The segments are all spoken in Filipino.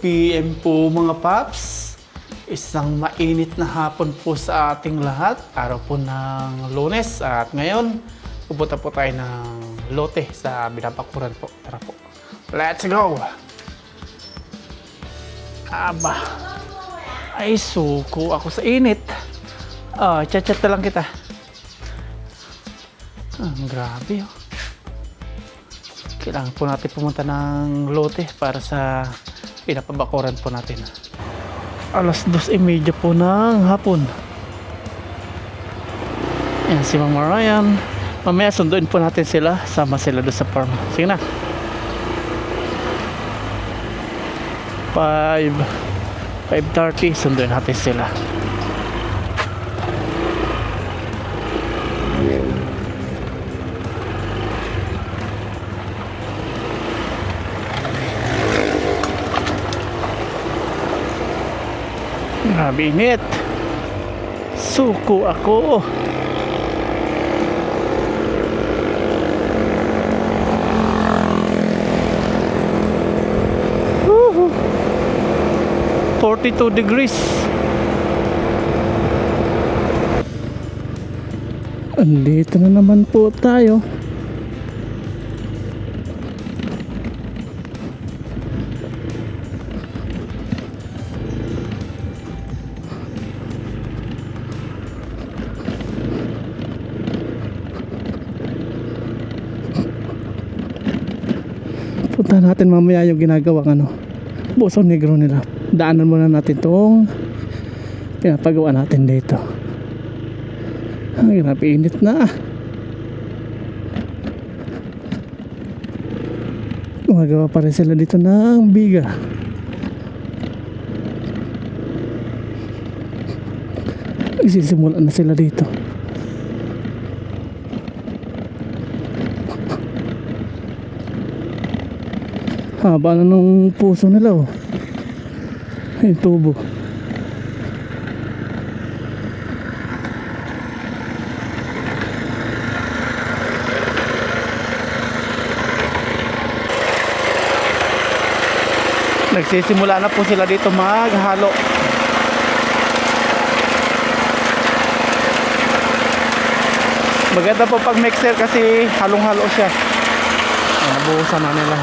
PM po mga paps. Isang mainit na hapon po sa ating lahat. Araw po ng Lunes at ngayon pupunta po tayo ng lote sa Binabakuran po. Tara po. Let's go! Aba. Ay, suko ako sa init. Chat-chat na lang kita. Grabe oh. Kailangan po natin pumunta ng lote para sa pinapabakuran po natin. Alas 2:30 po ng hapon. Yan si Mama Ryan. Mamaya sunduin po natin sila. Sama sila doon sa farm. Sige na. 5:30 sunduin natin sila. Grabe init. Suko ako. Woohoo. 42 degrees. Andito na naman po tayo. Punta natin mamaya yung ginagawang Poso Negro nila. Daanan muna natin tong pinapagawa natin dito. Ang grabe init na. Gumagawa pa rin sila dito ng biga. Isisimula na sila dito. Haba na nung puso nila oh. Yung tubo. Nagsisimula na po sila dito maghalo. Maganda po pag mixer kasi halong-halo siya. Nabuhusan na nila.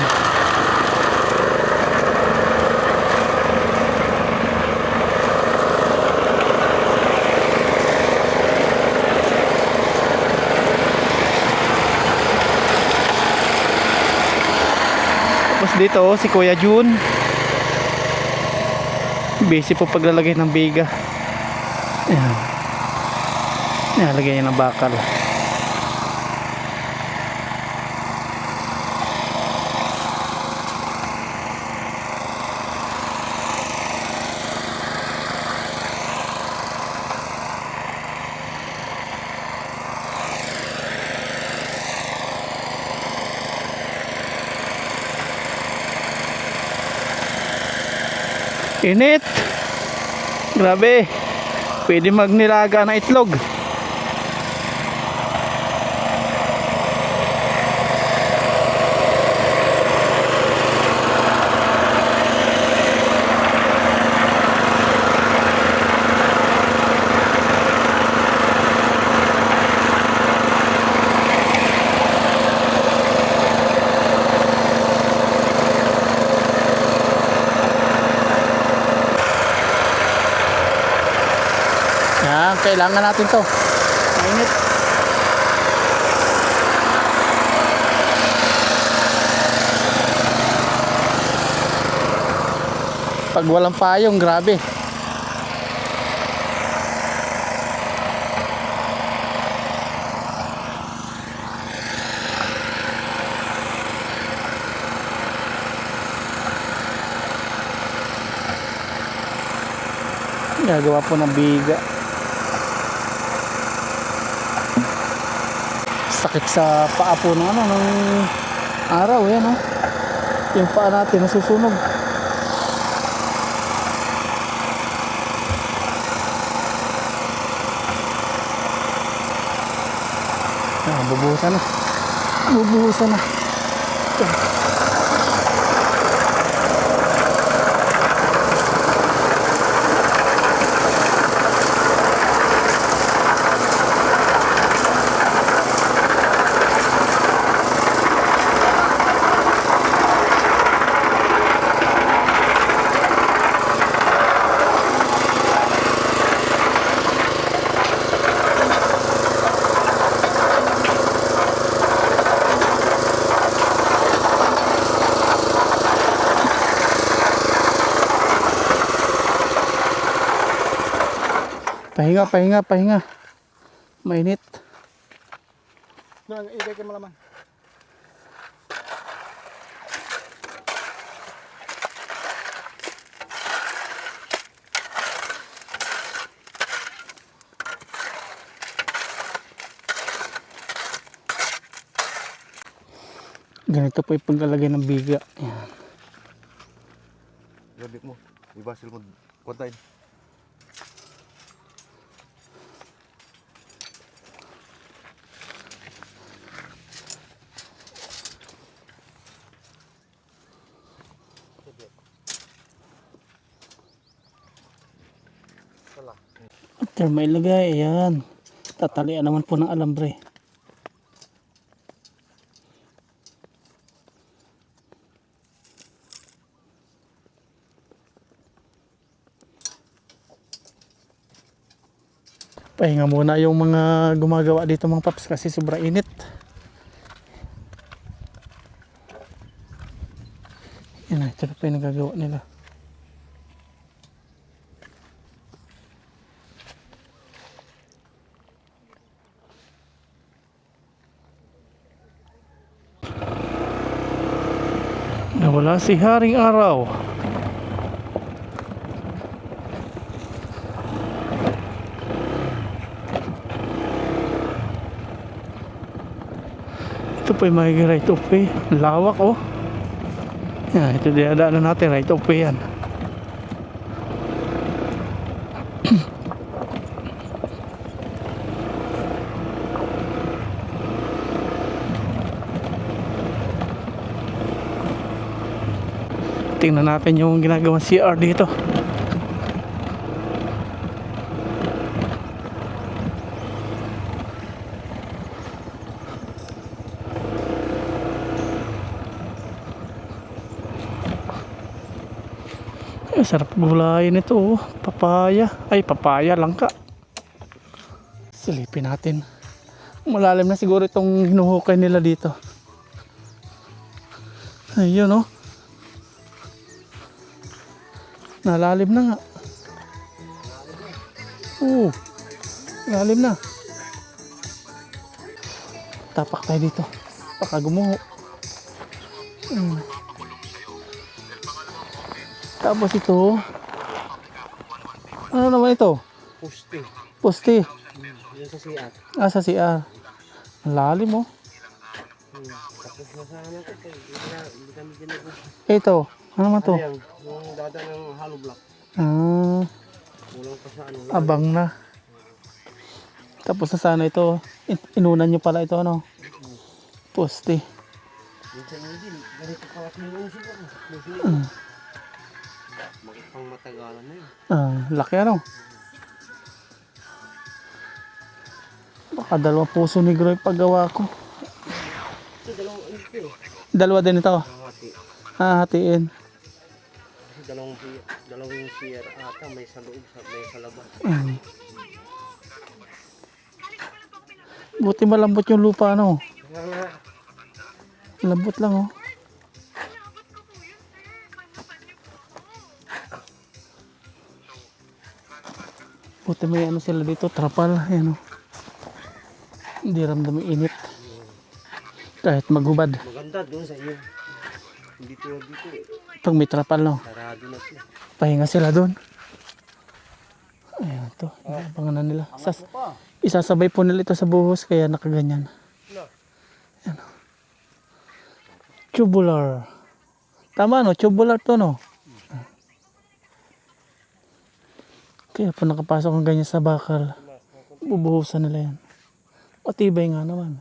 Tapos dito si Kuya Jun busy po paglalagay ng biga. Ayan. Nalagay niya ng bakal. Init. Grabe. Pwede magnilaga ng itlog. Kailangan natin to. Mainit. Pag walang payong, grabe. Gagawa po ng biga. Sakit sa paa po ng ng araw yan yung paa natin nasusunog. Bubuhusan na. Bubuhusan na. Pahinga, pahinga, pahinga. Mainit. Ibay ka malaman. Ganito po yung paglalagay ng biga. Ayan. Gabi mo. Ibasil mo. Kontain. After may ilagay, ayan. Tatalian naman po ng alambre. Pahinga muna yung mga gumagawa dito mga paps kasi sobra init. Yan na, ito na pa yung nagagawa nila. Nawala si Haring Araw. Ito po yung magiging right of way. Lawak oh. Yan, ito dinadaanan natin, right of way yan. Tingnan natin yung ginagawang CR dito. Sarap gulayin ito oh. Papaya. Ay, papaya langka. Silipin natin. Malalim na siguro itong hinuhukay nila dito. Ayun oh. Nalalim na nga. Oo. Lalim na. Tapak tayo dito. Baka gumuho. Tapos ito, ano naman ito? Puste. Poste. Yan sa CR. Ah, sa CR. Ang lalim oh. Tapos na sana ito. Hindi kami ginagawa. Ito, ano naman to? Yan, yung dada ng hollow block. Ah, Kulang pa sa ano. abang na. Tapos na sana ito. Inunan nyo pala ito ano? Poste. Minsan nyo din. Ganito pa kasi yung siguro. Pang matagalan na yun. Ah, laki ano? Baka 2 puso negro yung paggawa ko. Ito, dalawang ano ito eh. Dalawa din ito. Hati. Ah, hatiin. Kasi dalawang CR ata. May sa loob, may sa labas. Buti malambot yung lupa ano? Kaya nga. Lambot lang oh. Buti may ano sila dito, trapal, ayan oh. Hindi ramdam yung init. Kahit maghubad. Maganda doon sa iyo. Hindi tulad dito eh. Pag may trapal no, Sarado na siya. pahinga sila doon. Ayan to, abangan na nila. Isasabay po nila ito sa buhos kaya nakaganyan. Ayan oh. Tubular. Tama no, tubular to no. Kaya po nakapasok ang ganyan sa bakal. Bubuhusan nila yan. O tibay nga naman.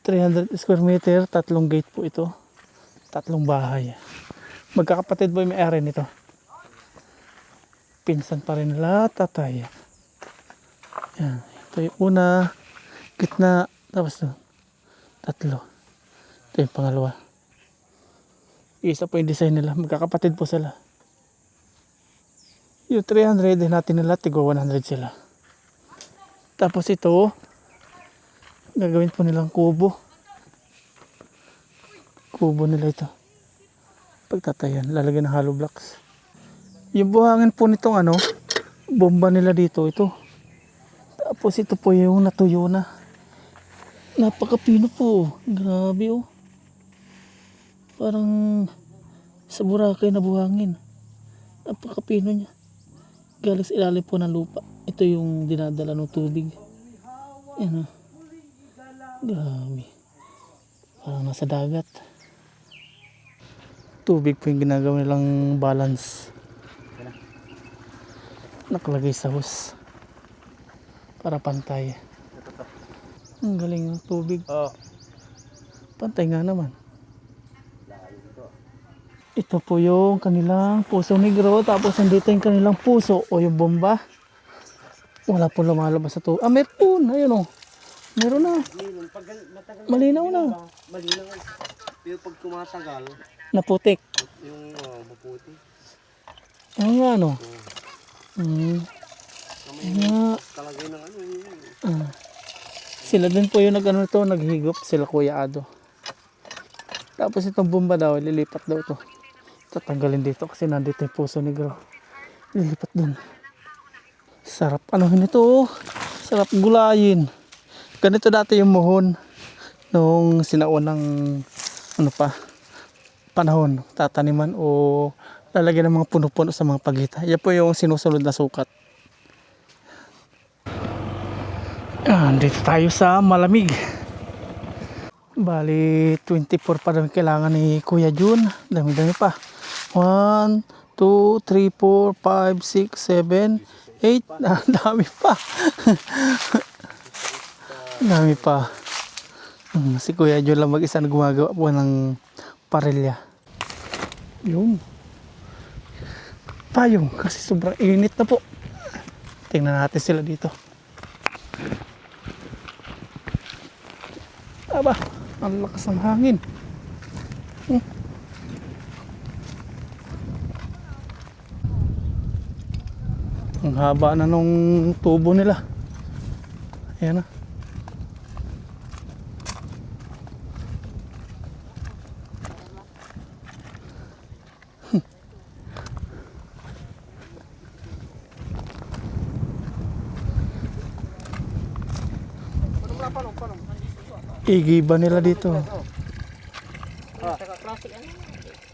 300 square meter, 3 gate po ito. 3 bahay. Magkakapatid po yung may-ari nito. Pinsan pa rin nila, tatay. Yan. Ito yung una, gitna, tapos 3. Ito yung pangalawa. Isa po yung design nila. Magkakapatid po sila. Yung 300 din natin nila, tigo 100 sila. Tapos ito, gagawin po nilang kubo. Kubo nila ito. Pagtatayan, lalagyan ng hollow blocks. Yung buhangin po nitong ano, bomba nila dito, ito. Tapos ito po yung natuyo na. Napakapino po. Grabe oh. Parang sa Boracay na buhangin. Napakapino niya. Galing sa ilalim po ng lupa. Ito yung dinadala ng tubig. Yan oh. Grabe. Parang nasa dagat. Tubig po yung ginagawa nilang balance. Nakalagay sa hose. Para pantay. Ang galing ng tubig. Oh. Pantay nga naman. Ito po yung kanilang puso negro. Tapos nandito yung kanilang puso o yung bomba. Wala po lumalabas sa tubig. Ah, meron. Ayun o. Meron na. Pag matagal Malinaw na. malinaw. Pero pag tumatagal, Naputik. yung maputi. Ano nga ano? Nga. Talagay ng ano yun. Sila din po yung nag-ano ito, naghigop. Sila Kuya Ado. Tapos itong bomba daw, lilipat daw ito. Tatanggalin dito kasi nandito yung puso negro. Lilipat dun. Sarap anuhin ito oh. Sarap gulayin. Ganito dati yung muhon nung sinaunang ano pa panahon, tataniman o lalagyan ng mga puno-puno sa mga pagitan. Yan po yung sinusunod na sukat. Dito tayo sa malamig. Bali 24 pa rin kailangan ni Kuya Jun. Dami-dami pa. 1, 2, 3, 4, 5, 6, 7, 8. Dami pa. Dami pa. Si Kuya Jun lang mag-isa na gumagawa po ng parilya. Yun. Payong kasi sobrang init na po. Tingnan natin sila dito. Aba, ang lakas ng hangin. Ang haba na nung tubo nila. Ayan na. Igiba nila dito. Plastic ano?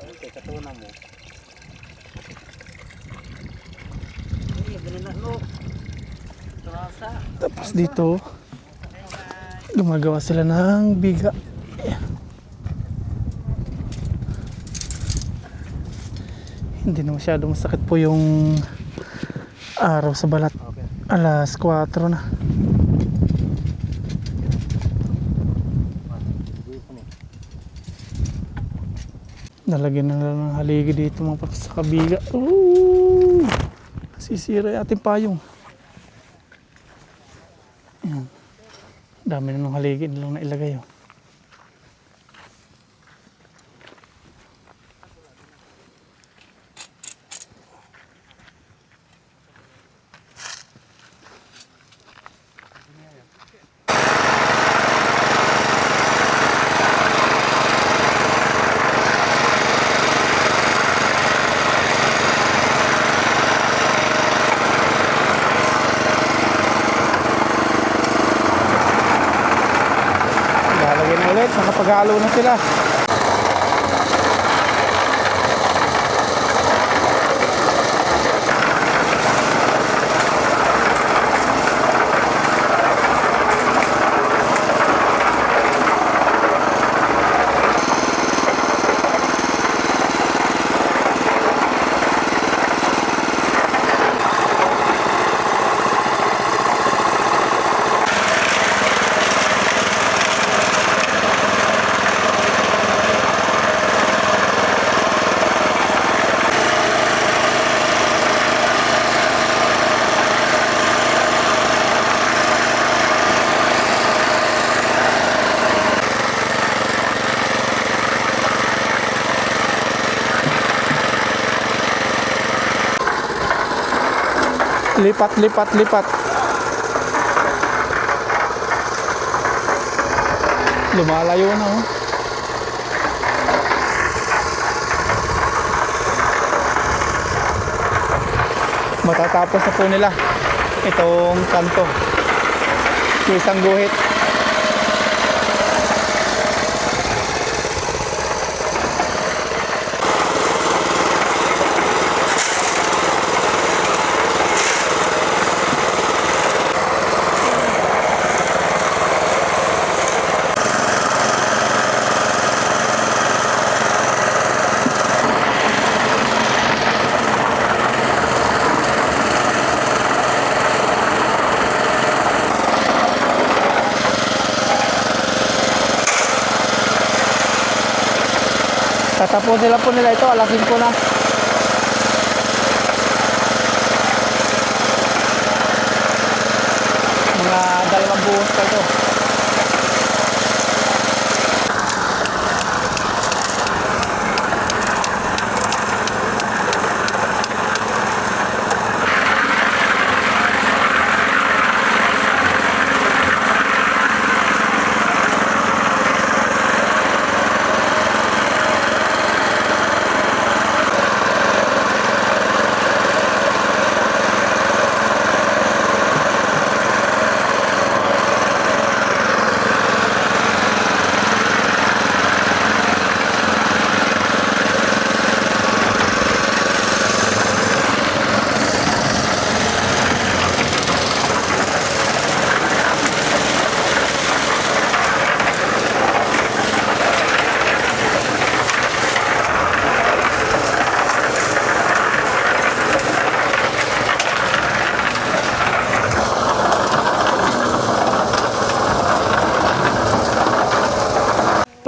Okay, katuna mo. Tapos dito, gumagawa sila ng biga. Hindi na masyado masakit po yung araw sa balat. Alas 4 na. Nalagyan na lang ng haligi dito mga paps sa kabiga. Ooh! Sisira yung ating payong. Ayan. Dami na ng haligi nilang nailagay. Oh. Lalagyan na ulit, nakapaghalo na sila. Lipat, lipat, lipat. Lumalayo na oh. matatapos na po nila itong kanto. Yung isang guhit. Tatapos nila po nila ito, alasin ko na. Mga 2 buhos pa ito.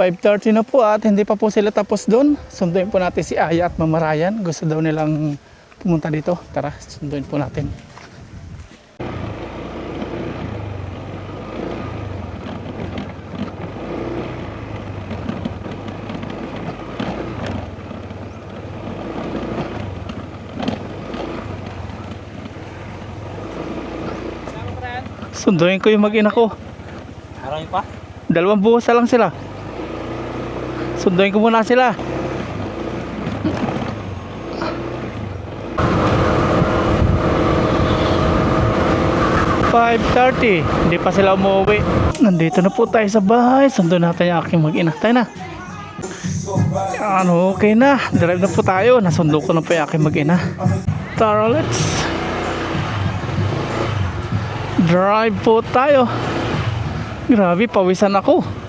.5:30 na po at hindi pa po sila tapos doon. Sunduin po natin si Aya at Mama Ryan. Gusto daw nilang pumunta dito. Tara, sunduin po natin. Sunduin ko yung mag-ina ko. Marami pa? 2 buhos na lang sila. Sunduin ko muna sila. .5:30. Hindi pa sila umuwi. Nandito na po tayo sa bahay. Sunduin natin yung aking mag-ina. Tayo na. Ano, okay na. Drive na po tayo. Nasundo ko na po yung aking mag-ina. Tara, let's drive po tayo. Grabe, pawisan ako.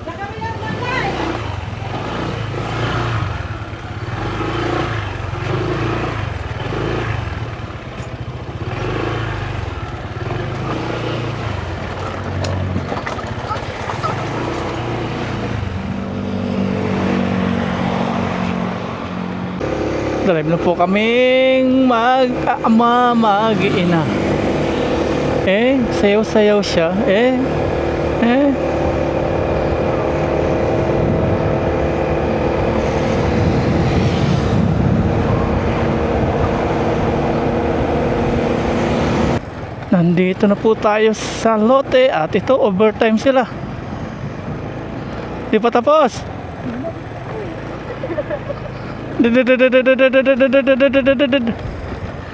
Drive na po kaming mag-ama, mag-ina. Sayaw-sayaw siya. Nandito na po tayo sa lote at ito overtime sila. Di pa tapos.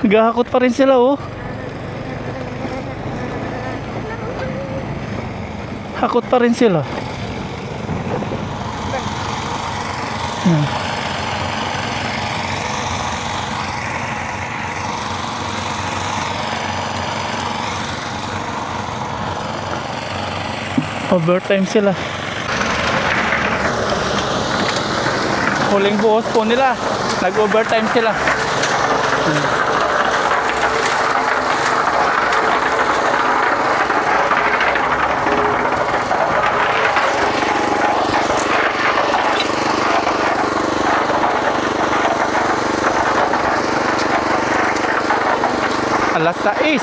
Gahakot pa rin sila oh. Hakot pa rin sila. Overtime sila. Huling buhos po nila. Nag-overtime sila. Alas 6.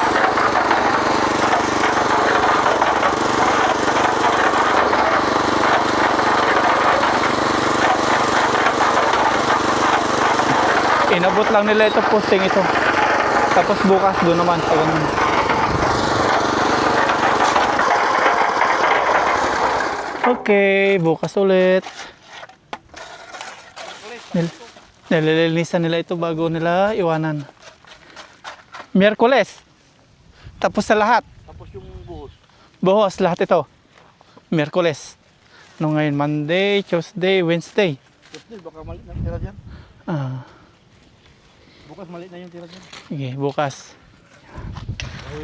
Inabot lang nila ito posting ito. Tapos bukas doon naman sa ganun. Okay, bukas ulit. Nililinisan nila ito bago nila iwanan. Miyerkules. Tapos sa lahat. Tapos yung buhos. Buhos, lahat ito. Miyerkules. No, ngayon, Monday, Tuesday, Wednesday. Tuesday, baka mali na tira dyan. Ah, Bukas mali na yung tira dyan. sige, bukas.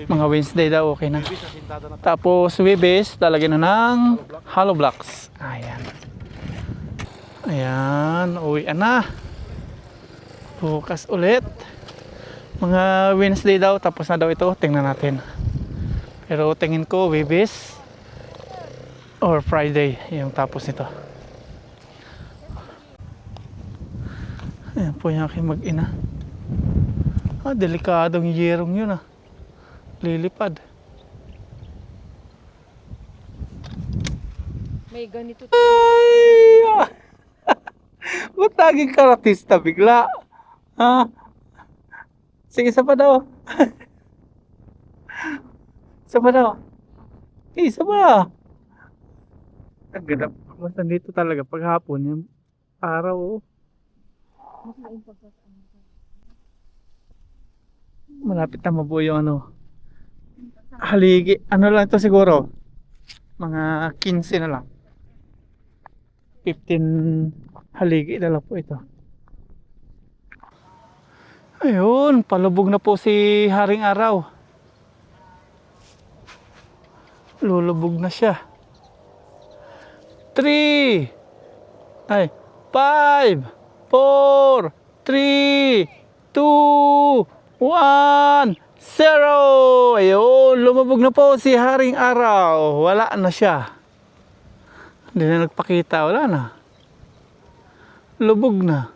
Mga Wednesday daw, okay na. Ibig sa sintada na. Tapos, Webes, talagyan na ng hollow blocks. Ayan. Ayan, uwi na. Bukas ulit. Mga Wednesday daw, tapos na daw ito. Tingnan natin. Pero tingin ko, Webes or Friday yung tapos nito. Ayan po yung aking mag-ina. Ah, delikadong yerong yun ah. Lilipad. May ganito. Ba't naging karatista bigla? Ha? Sige, isa pa daw. Isa pa daw. Isa pa. Ang ganda. Basta dito talaga paghapon yung araw. Oh. Malapit na mabuo yung ano. Haligi. Ano lang ito siguro? Mga 15 na lang. 15 haligi na lang po ito. Ayun, palubog na po si Haring Araw. Lulubog na siya. 3 ay 5 4 3 2 1 0. Ayun, lumubog na po si Haring Araw. Wala na siya. Hindi na nagpakita, wala na. Lubog na.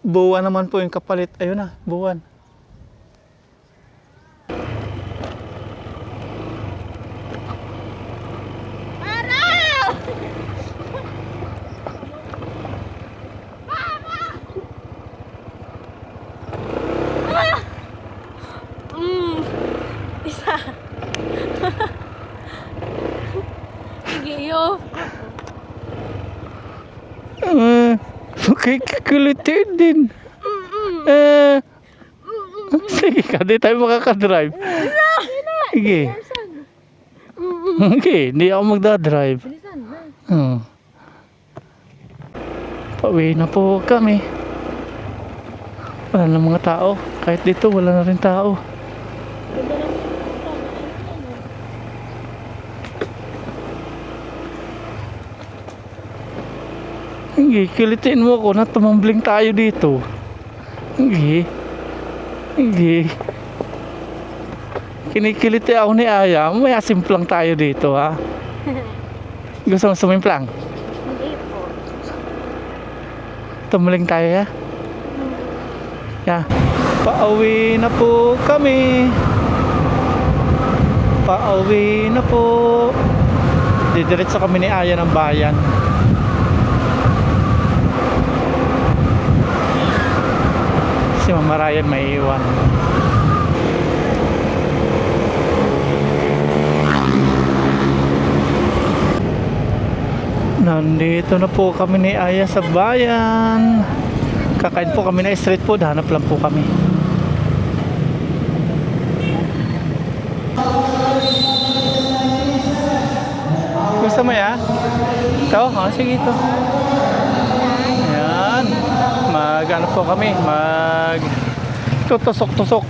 Buwan naman po yung kapalit. Ayun na, buwan. Isa. Sige, yo. Okay, kulitin din. Sige ka, di tayo makakadrive. Sige. Okay, hindi ako magdadrive. Pauwi na po kami. Wala na mga tao. Kahit dito, wala na rin tao. Hindi, kilitin mo ako na tumambling tayo dito. Hindi. Hindi. Kinikiliti ako ni Aya. May asimplang tayo dito, ha? Gusto mo sumimplang? Hindi po. Tumaling tayo, ya? Ya. Pauwi na po kami. Pauwi na po. Didiretso kami ni Aya ng bayan. Si Mama Ryan may iwan. Nandito na po kami ni Aya sa bayan. Kakain po kami na street food. Hanap lang po kami. Gusto mo ya? Ito? Oh, sige ito. Ayan. Mag-ano po kami? Tutusok-tusok.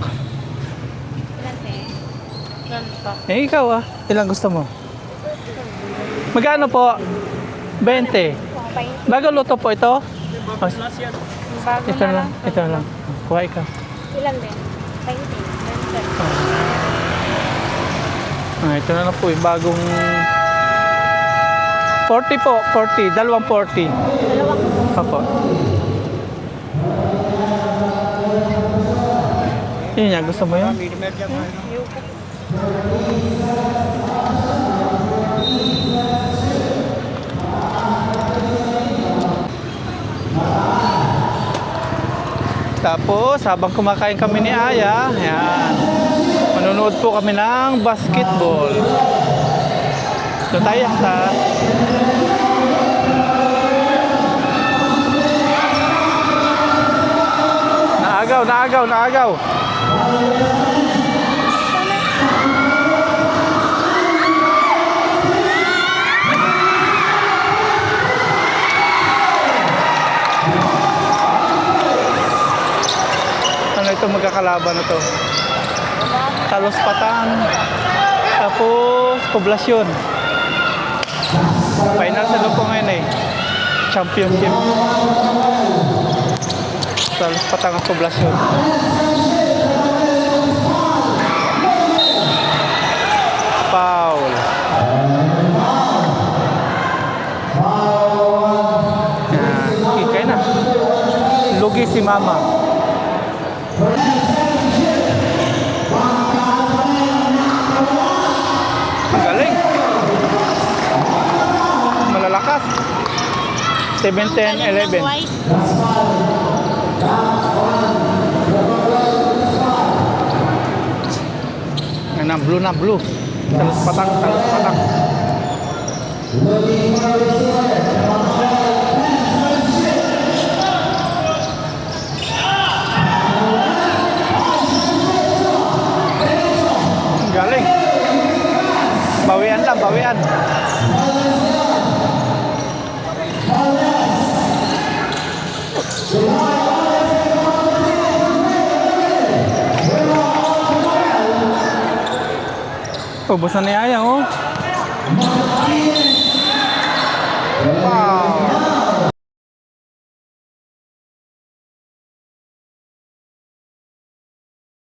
Ilan te? Ilan pa? Eh, ikaw ah. Ilang gusto mo? Magkano po? 20. Bago luto po ito? Bago Ito na lang. Ito lang. Kuha ikaw. Ilan din? 20. Ito na lang po yung bagong 40 po. 40. Dalawang 40. Dalawang. Opo. Yun yan. Gusto mo yun? Tapos, habang kumakain kami ni Aya, ayan, manonood po kami ng basketball. Doon tayo sa... Naagaw, naagaw, naagaw. Ano ito magkakalaban na to? Talos Patan. Tapos Poblasyon. Final sa po ngayon eh. Championship. Talos Patan at Poblasyon. Foul. Kikay na. Lugi si Mama. Ang galing. Malalakas. 7-10-11. White. Yan na, blue na, blue. Talos Patang, Talos Patang. Ang galing. Bawian lang, bawian. Ubusan ni Aya, oh. Wow.